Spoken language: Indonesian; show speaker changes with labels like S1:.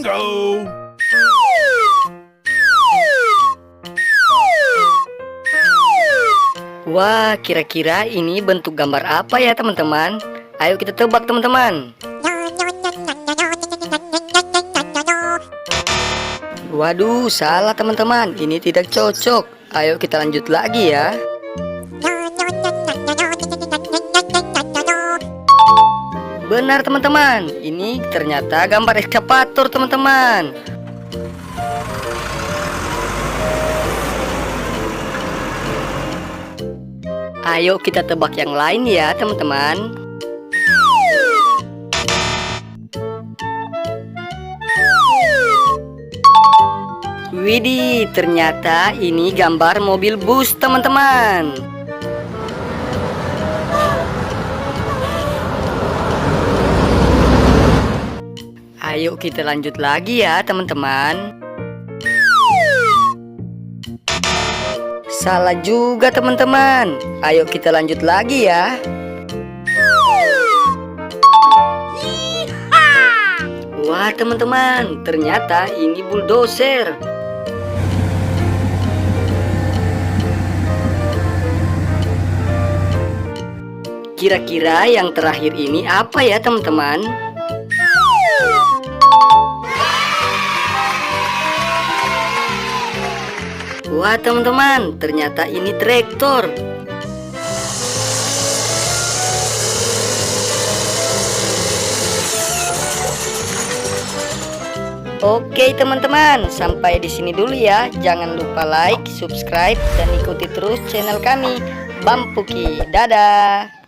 S1: Bingo!
S2: Wah, kira-kira ini bentuk gambar apa ya teman-teman? Ayo kita tebak teman-teman. Waduh, salah teman-teman. Ini tidak cocok. Ayo kita lanjut lagi ya. Benar teman-teman. Ini ternyata gambar ekskavator teman-teman. Ayo kita tebak yang lain ya teman-teman. Widih, ternyata ini gambar mobil bus teman-teman. Ayo kita lanjut lagi ya teman-teman. Salah juga teman-teman. Ayo kita lanjut lagi ya. Wah teman-teman, ternyata ini bulldozer. Kira-kira yang terakhir ini apa ya teman-teman? Wah teman-teman, ternyata ini traktor. Oke teman-teman, sampai di sini dulu ya. Jangan lupa like, subscribe, dan ikuti terus channel kami, Bampuki. Dadah.